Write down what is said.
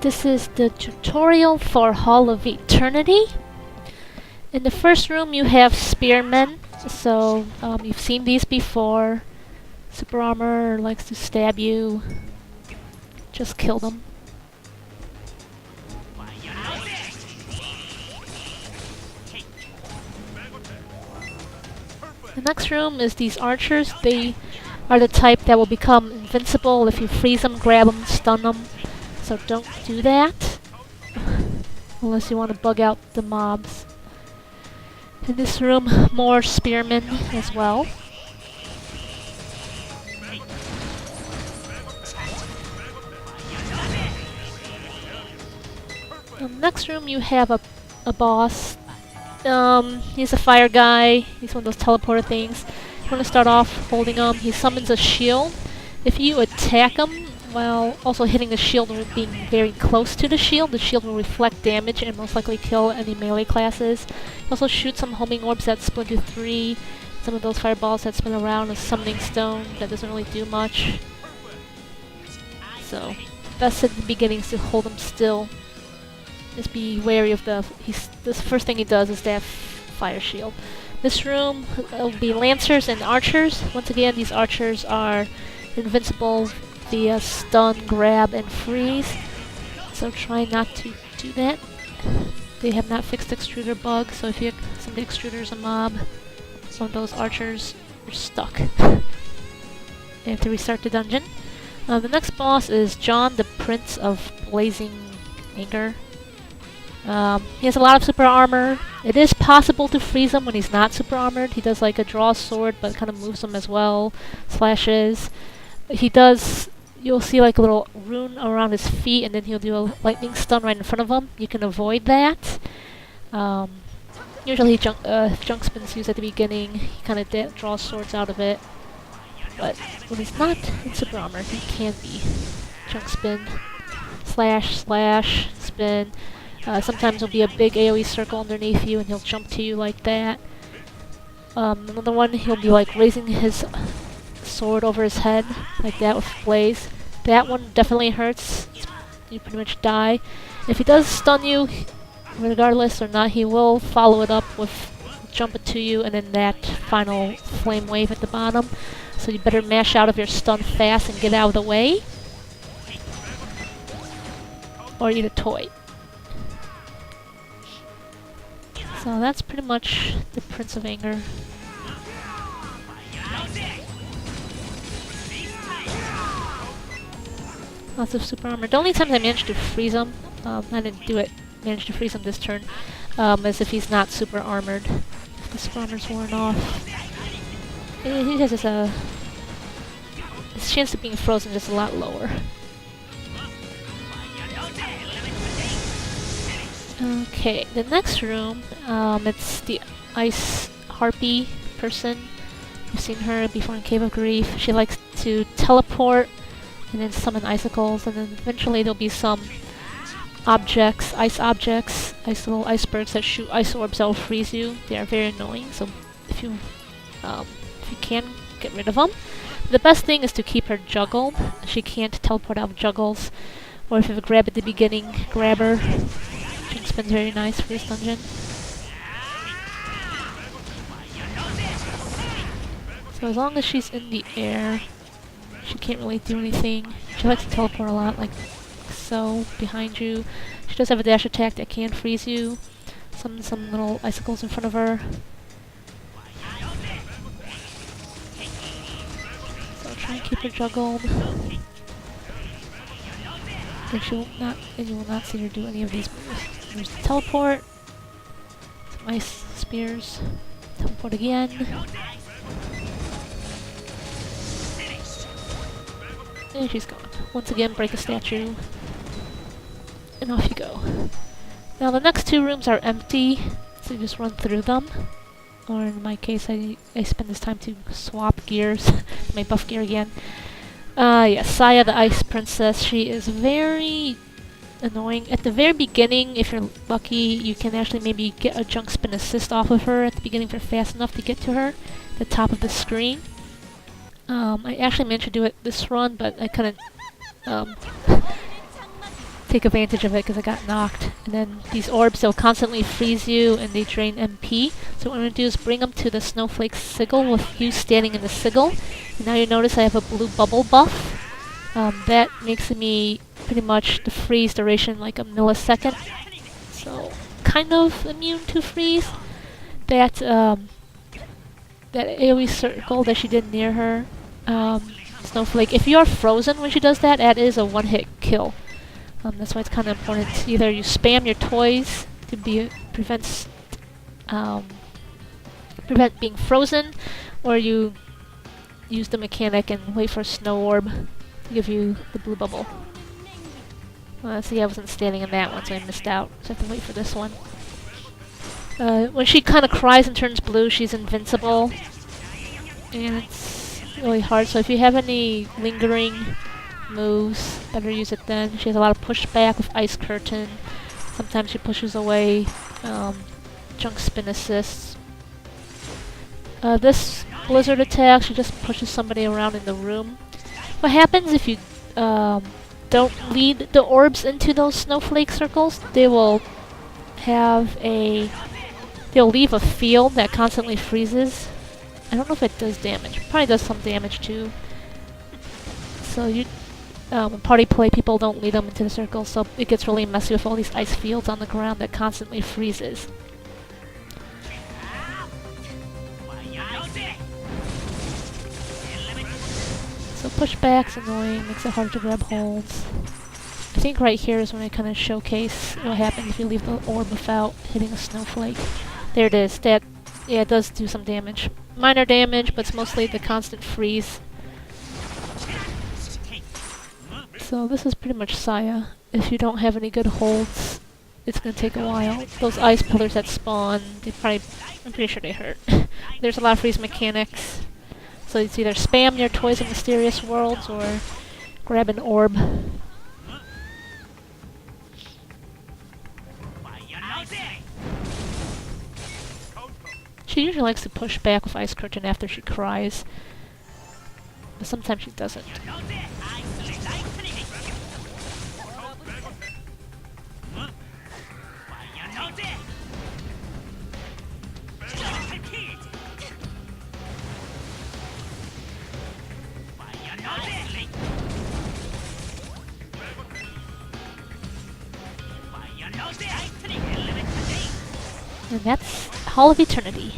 This is the tutorial for Hall of Eternity. In the first room you have Spearmen, so you've seen these before. Super armor likes to stab you. Just kill them. The next room is these archers. They are the type that will become invincible if you freeze them, grab them, stun them. So don't do that. Unless you want to bug out the mobs. In this room, more spearmen as well. In the next room you have a boss. He's a fire guy. He's one of those teleporter things. You want to start off holding him. He summons a shield. If you attack him while also hitting the shield or being very close to the shield will reflect damage and most likely kill any melee classes. You also shoot some homing orbs that split into 3. Some of those fireballs that spin around a summoning stone that doesn't really do much. So, best at the beginning is to hold him still. Just be wary of the first thing he does is that fire shield. This room will be lancers and archers. Once again, these archers are invincible via stun, grab, and freeze. So try not to do that. They have not fixed extruder bug, so if you some extruders a mob, one of those archers, you're stuck. You have to restart the dungeon. The next boss is John, the Prince of Blazing Anger. He has a lot of super armor. It is possible to freeze him when he's not super armored. He does like a draw sword, but kind of moves him as well. Slashes. He does. You'll see like a little rune around his feet, and then he'll do a lightning stun right in front of him. You can avoid that. Usually, junk spin's used at the beginning. He kind of draws swords out of it. But when he's not in super armor, he can be junk spin, slash, spin. Sometimes there'll be a big AoE circle underneath you, and he'll jump to you like that. Another one, he'll be like raising his sword over his head, like that with blaze. That one definitely hurts. You pretty much die. If he does stun you, regardless or not, he will follow it up with jump it to you, and then that final flame wave at the bottom. So you better mash out of your stun fast and get out of the way, or eat a toy. So that's pretty much the Prince of Anger. Lots of super armor. The only times I managed to freeze him, I didn't manage to freeze him this turn, is if he's not super armored. If the super armor's worn off. He has his chance of being frozen is a lot lower. Okay, the next room, it's the ice harpy person. You've seen her before in Cave of Grief. She likes to teleport and then summon icicles, and then eventually there'll be some objects, ice little icebergs that shoot ice orbs that will freeze you. They are very annoying, so if you can, get rid of them. The best thing is to keep her juggled. She can't teleport out of juggles, or if you have a grab at the beginning, grab her. Junk spin's very nice for this dungeon. So as long as she's in the air, she can't really do anything. She likes to teleport a lot, like so, behind you. She does have a dash attack that can freeze you. Some little icicles in front of her. So try and keep her juggled. And you will not see her do any of these moves. There's the teleport. Some ice spears. Teleport again. And she's gone. Once again, break a statue. And off you go. Now the next two rooms are empty, so you just run through them. Or in my case, I spend this time to swap gears. My buff gear again. Yes, Saia the Ice Princess. She is very annoying. At the very beginning, if you're lucky, you can actually maybe get a junk spin assist off of her at the beginning if you're fast enough to get to her. The top of the screen. I actually managed to do it this run, but I couldn't take advantage of it because I got knocked. And then these orbs, they'll constantly freeze you and they drain MP. So what I'm going to do is bring them to the snowflake sigil with you standing in the sigil. And now you notice I have a blue bubble buff. That makes me pretty much the freeze duration like a millisecond. So kind of immune to freeze. That AoE circle that she did near her, snowflake, if you are frozen when she does that, that is a one-hit kill. That's why it's kind of important. Either you spam your toys to prevent being frozen, or you use the mechanic and wait for a snow orb to give you the blue bubble. See, I wasn't standing in that one, so I missed out. So I have to wait for this one. When she kind of cries and turns blue, she's invincible. And it's really hard, so if you have any lingering moves, better use it then. She has a lot of pushback with Ice Curtain. Sometimes she pushes away junk spin assists. This blizzard attack, she just pushes somebody around in the room. What happens if you don't lead the orbs into those snowflake circles? They'll leave a field that constantly freezes. I don't know if it does damage. Probably does some damage too. So when party play, people don't lead them into the circle, so it gets really messy with all these ice fields on the ground that constantly freezes. So pushback's annoying, makes it hard to grab holds. I think right here is when I kind of showcase what happens if you leave the orb without hitting a snowflake. There it is. That, yeah, it does do some damage. Minor damage, but it's mostly the constant freeze. So this is pretty much Saia. If you don't have any good holds, it's going to take a while. Those ice pillars that spawn, I'm pretty sure they hurt. There's a lot of freeze mechanics. So it's either spam your Toys of Mysterious Worlds or grab an orb. She usually likes to push back with Ice Curtain after she cries, but sometimes she doesn't. And that's Hall of Eternity.